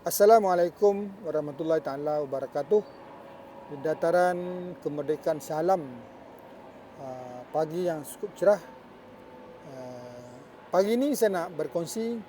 Assalamualaikum warahmatullahi taala wabarakatuh. Di dataran kemerdekaan Shah Alam, pagi yang cukup cerah. Pagi ini saya nak berkongsi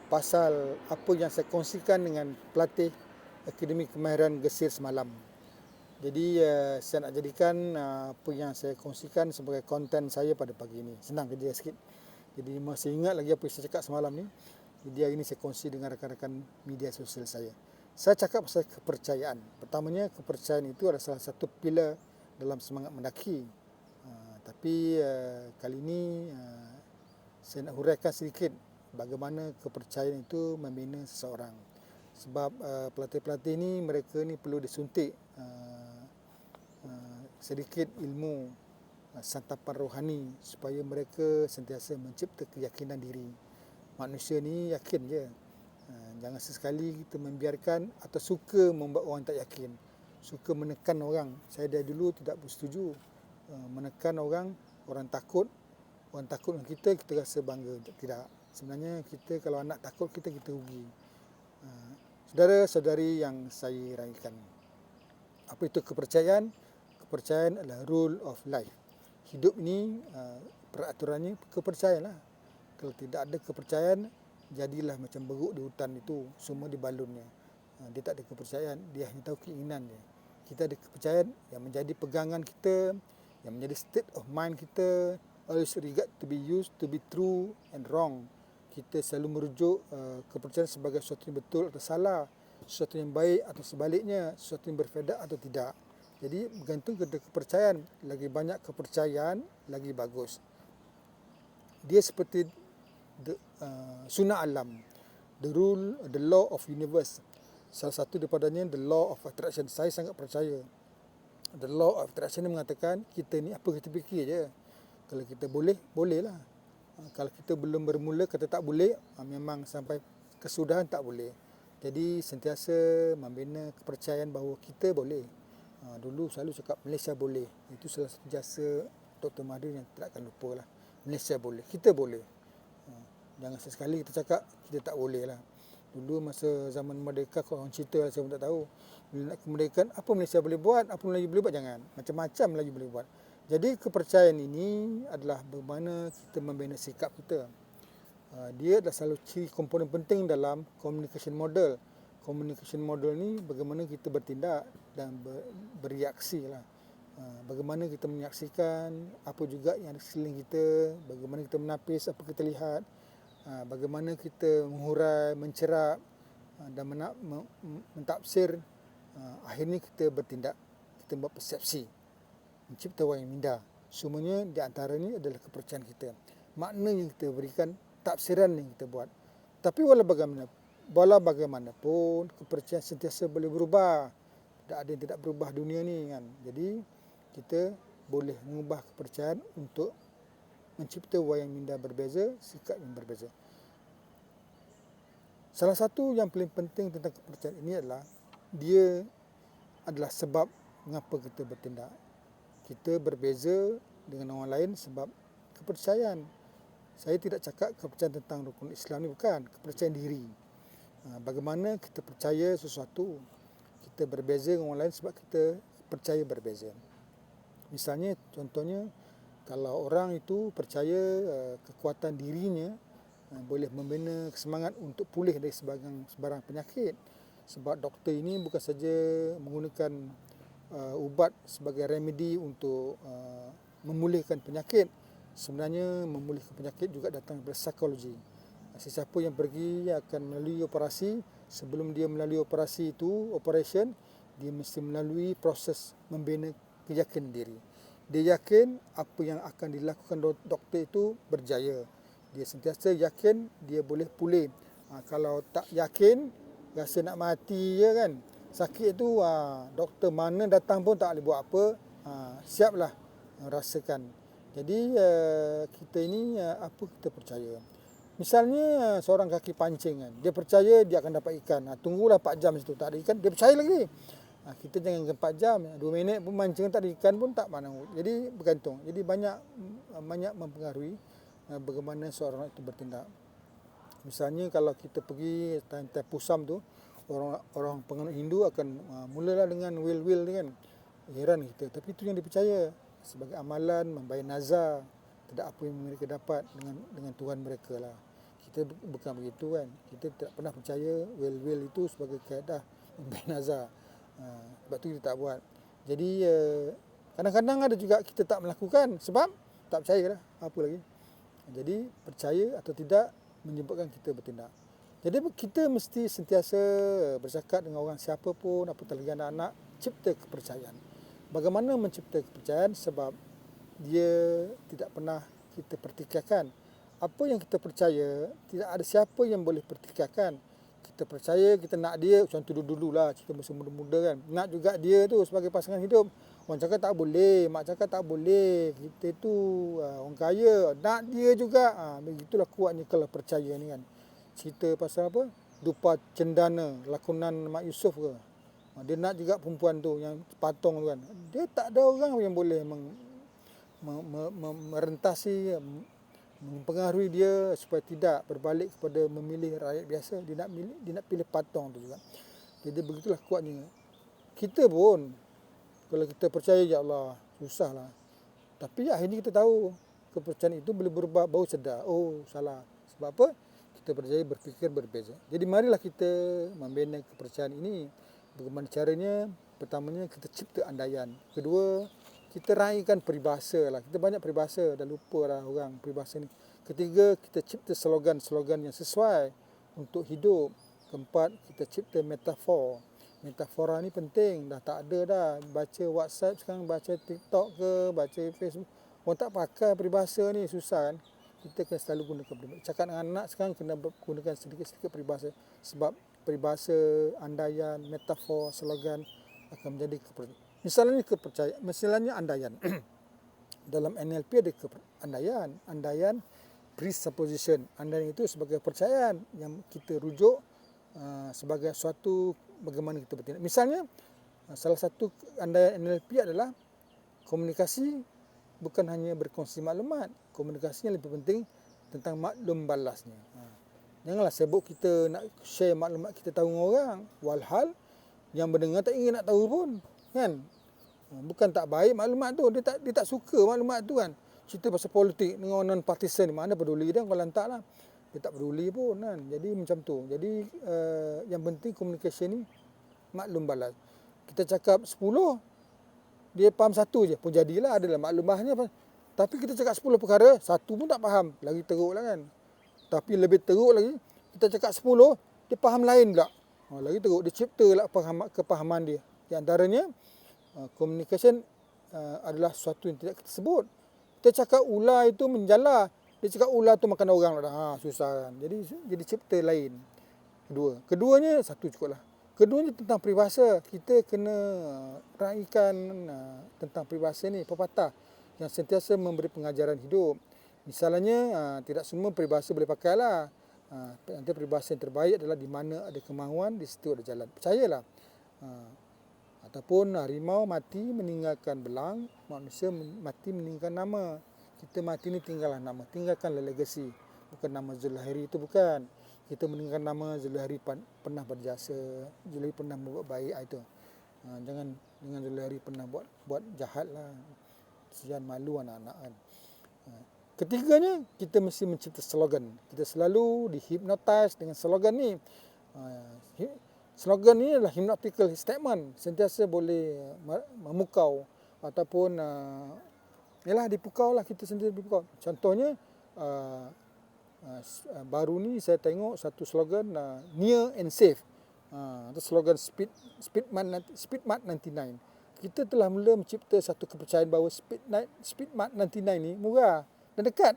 pasal apa yang saya kongsikan dengan pelatih Akademi Kemahiran Gesir semalam. Jadi saya nak jadikan apa yang saya kongsikan sebagai konten saya pada pagi ini. Senang kerja sikit. Jadi masih ingat lagi apa yang saya cakap semalam ni. Jadi hari ini saya kongsi dengan rakan-rakan media sosial saya. Saya cakap pasal kepercayaan. Pertamanya, kepercayaan itu adalah salah satu pilar dalam semangat mendaki. Tapi kali ini saya nak huraikan sedikit bagaimana kepercayaan itu membina seseorang. Sebab pelatih-pelatih ni, mereka ni perlu disuntik sedikit ilmu santapan rohani supaya mereka sentiasa mencipta keyakinan diri. Manusia ni yakin je. Jangan sesekali kita membiarkan atau suka membuat orang tak yakin. Suka menekan orang. Saya dari dulu tidak bersetuju menekan orang takut. Orang takut dengan kita rasa bangga. Tidak. Sebenarnya kita kalau anak takut kita rugi. Saudara-saudari yang saya raikan. Apa itu kepercayaan? Kepercayaan adalah rule of life. Hidup ni peraturannya kepercayaan lah. Kalau tidak ada kepercayaan, jadilah macam beruk di hutan itu, semua dibalunnya. Dia tak ada kepercayaan, dia hanya tahu keinginan dia. Kita ada kepercayaan yang menjadi pegangan kita, yang menjadi state of mind kita, always regard to be used, to be true and wrong. Kita selalu merujuk kepercayaan sebagai sesuatu yang betul atau salah, sesuatu yang baik atau sebaliknya, sesuatu yang berfaedah atau tidak. Jadi bergantung kepada kepercayaan. Lagi banyak kepercayaan, lagi bagus. Dia seperti sunnah alam, the law of universe. Salah satu daripadanya the law of attraction. Saya sangat percaya. The law of attraction ni mengatakan kita ni apa kita fikir je. Kalau kita boleh, bolehlah. Kalau kita belum bermula kata tak boleh, memang sampai kesudahan tak boleh. Jadi sentiasa membina kepercayaan bahawa kita boleh. Dulu selalu cakap Malaysia boleh. Itu salah satu jasa Dr. Mahathir yang tidak akan lupa lah. Malaysia boleh, kita boleh. Jangan sesekali kita cakap kita tak boleh lah. Dulu masa zaman merdeka, kalau orang cerita lah, saya pun tak tahu. Bila nak kemerdekaan, apa Malaysia boleh buat, apa Melayu boleh buat, jangan. Macam-macam Melayu boleh buat. Jadi kepercayaan ini adalah bagaimana kita membina sikap kita. Dia adalah selalu ciri komponen penting dalam communication model. Communication model ni bagaimana kita bertindak dan bereaksi lah. Bagaimana kita menyaksikan apa juga yang ada di sekeliling kita, bagaimana kita menapis apa kita lihat, bagaimana kita menghurai, mencerap dan mentafsir. Akhirnya kita bertindak, kita buat persepsi, mencipta wayang minda. Semuanya di antaranya adalah kepercayaan kita. Makna yang kita berikan, tafsiran yang kita buat. Tapi walau bagaimanapun, kepercayaan sentiasa boleh berubah. Tak ada yang tidak berubah dunia ni kan. Jadi kita boleh mengubah kepercayaan untuk mencipta wayang minda berbeza, sikap yang berbeza. Salah satu yang paling penting tentang kepercayaan ini adalah dia adalah sebab mengapa kita bertindak. Kita berbeza dengan orang lain sebab kepercayaan. Saya tidak cakap kepercayaan tentang rukun Islam ni, bukan. Kepercayaan diri. Bagaimana kita percaya sesuatu. Kita berbeza dengan orang lain sebab kita percaya berbeza. Misalnya, contohnya, kalau orang itu percaya kekuatan dirinya boleh membina semangat untuk pulih dari sebarang penyakit. Sebab doktor ini bukan saja menggunakan ubat sebagai remedi untuk memulihkan penyakit. Sebenarnya memulihkan penyakit juga datang dari psikologi. Sesiapa yang pergi akan melalui operasi, sebelum dia melalui operasi itu, dia mesti melalui proses membina keyakinan diri. Dia yakin apa yang akan dilakukan doktor itu berjaya. Dia sentiasa yakin dia boleh pulih. Kalau tak yakin, rasa nak mati je kan. Sakit tu doktor mana datang pun tak boleh buat apa. Siaplah rasakan. Jadi kita ini apa kita percaya. Misalnya seorang kaki pancing kan. Dia percaya dia akan dapat ikan. Tunggulah 4 jam situ tak ada ikan, dia percaya lagi. Kita jangan 4 jam, 2 minit pun mancing tak ada ikan pun tak mana. Jadi bergantung. Jadi banyak mempengaruhi bagaimana seorang itu bertindak. Misalnya kalau kita pergi time Pusam tu, orang penganut Hindu akan mulalah dengan will ni kan. Heran kita, tapi itu yang dipercaya sebagai amalan, membayar nazar, tidak apa yang mereka dapat dengan Tuhan mereka lah. Kita bukan begitu kan. Kita tidak pernah percaya will itu sebagai kaedah membayar nazar. Sebab tu kita tak buat. Jadi kadang-kadang ada juga kita tak melakukan sebab tak percaya lah, apa lagi. Jadi percaya atau tidak menyebabkan kita bertindak. Jadi kita mesti sentiasa bercakap dengan orang siapa pun, apatah lagi anak-anak, cipta kepercayaan. Bagaimana mencipta kepercayaan? Sebab dia tidak pernah kita pertikaikan. Apa yang kita percaya, tidak ada siapa yang boleh pertikaikan. Kita percaya, kita nak dia, contoh dulu-dululah, kita masih muda-muda kan. Nak juga dia tu sebagai pasangan hidup. Orang cakap tak boleh, mak cakap tak boleh. Kita tu orang kaya, nak dia juga. Begitulah kuatnya kalau percaya ni kan. Cerita pasal apa? Dupa Cendana, lakonan Mak Yusof ke. Dia nak juga perempuan tu yang patung tu kan. Dia tak ada orang yang boleh merentasi, mempengaruhi dia supaya tidak berbalik kepada memilih rakyat biasa. Dia nak pilih patung tu juga. Jadi begitulah kuatnya. Kita pun kalau kita percaya ya Allah, susahlah. Tapi akhirnya kita tahu kepercayaan itu boleh berubah, baru sedar. Oh, salah. Sebab apa? Kita percaya berfikir berbeza. Jadi marilah kita membina kepercayaan ini. Bagaimana caranya? Pertamanya kita cipta andaian. Kedua, kita raikan peribahasa lah. Kita banyak peribahasa, dah lupa lah orang peribahasa ni. Ketiga, kita cipta slogan-slogan yang sesuai untuk hidup. Keempat, kita cipta metafor. Metafora ni penting, dah tak ada dah. Baca WhatsApp sekarang, baca TikTok ke, baca Facebook. Orang tak pakai peribahasa ni, susah kan. Kita kena selalu gunakan peribahasa. Cakap dengan anak sekarang kena gunakan sedikit-sedikit peribahasa. Sebab peribahasa, andaian, metafor, slogan akan menjadi kepercayaan. Misalnya andaian. Dalam NLP ada andaian. Andaian presupposition. Andaian itu sebagai percayaan yang kita rujuk sebagai suatu bagaimana kita bertindak. Misalnya, salah satu andaian NLP adalah komunikasi bukan hanya berkongsi maklumat. Komunikasi yang lebih penting tentang maklum balasnya. Janganlah sibuk kita nak share maklumat kita tahu dengan orang. Walhal yang mendengar tak ingin nak tahu pun. Kan? Bukan tak baik maklumat tu. Dia tak suka maklumat tu kan. Cerita pasal politik dengan orang non-partisan. Mana peduli dia kalau lantak lah. Dia tak peduli pun kan. Jadi macam tu. Jadi yang penting komunikasi ni maklum balas. Kita cakap 10, dia faham satu je. Pun jadilah adalah maklumahnya. Tapi kita cakap 10 perkara, satu pun tak faham. Lagi teruk lah kan. Tapi lebih teruk lagi, kita cakap 10, dia faham lain pula. Lagi teruk, dia cipta lah kepahaman dia. Di antaranya, communication adalah sesuatu yang tidak kita sebut. Kita cakap ular itu menjala. Dia cakap ular tu makan orang lah. Susah kan. Jadi cipta lain. Keduanya, satu cukup lah. Keduanya tentang peribahasa. Kita kena raikan tentang peribahasa ni, pepatah yang sentiasa memberi pengajaran hidup. Misalnya, tidak semua peribahasa boleh pakai lah. Nanti peribahasa yang terbaik adalah di mana ada kemahuan, di situ ada jalan. Percayalah. Ataupun harimau mati meninggalkan belang, manusia mati meninggalkan nama. Kita mati ni tinggallah nama, tinggalkanlah legasi. Bukan nama Zulhari itu bukan. Kita meninggalkan nama Zulhari pernah berjasa, Zulhari pernah membuat baik itu. Jangan dengan Zulhari pernah buat jahat lah. Kesian, malu anak-anak kan. Ketiganya, kita mesti mencipta slogan. Kita selalu dihipnotis dengan slogan ni. Slogan ni adalah hypnotical statement. Sentiasa boleh memukau ataupun dipukau lah, kita sendiri dipukau. Contohnya, baru ni saya tengok satu slogan near and safe. Itu slogan Speedmart 99. Kita telah mula mencipta satu kepercayaan bahawa Speedmart 99 ni murah dan dekat.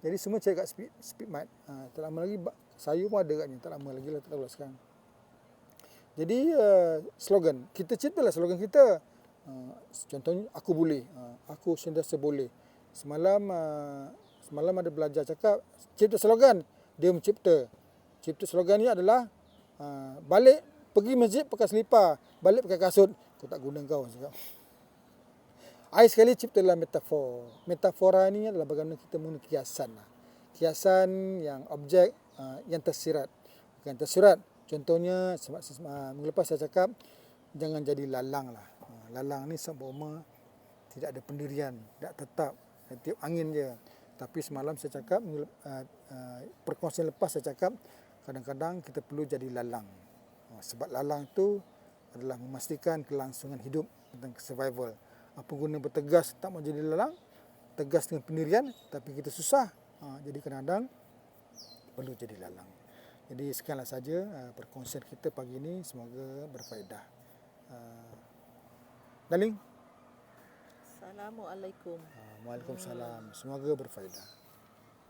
Jadi semua cari kat Speedmart. Tak lama lagi saya pun ada katnya, tak lama lagi lah, tak tahu lah sekarang. Jadi slogan, kita ciptalah slogan kita. Contohnya aku boleh, aku sentiasa boleh. Semalam ada belajar cakap cipta slogan, dia mencipta. Cipta slogan ni adalah balik pergi masjid pakai selipar, balik pakai kasut. Aku tak guna kau cakap. Sekali ciptalah metafor. Metafora ni adalah bagaimana kita menggunakan kiasan lah. Kiasan yang objek yang tersirat. Bukan tersirat. Contohnya minggu lepas saya cakap jangan jadi lalang lah. Lalang ni seumpama tidak ada pendirian, tidak tetap, tiup angin je. Tapi semalam saya cakap, perkongsian lepas saya cakap, kadang-kadang kita perlu jadi lalang. Sebab lalang tu adalah memastikan kelangsungan hidup tentang survival. Apa guna bertegas tak mau jadi lalang, tegas dengan pendirian, tapi kita susah. Jadi kadang-kadang perlu jadi lalang. Jadi sekianlah saja perkongsian kita pagi ini, semoga berfaedah. Darling? Assalamualaikum. Waalaikumsalam. Semoga berfaedah.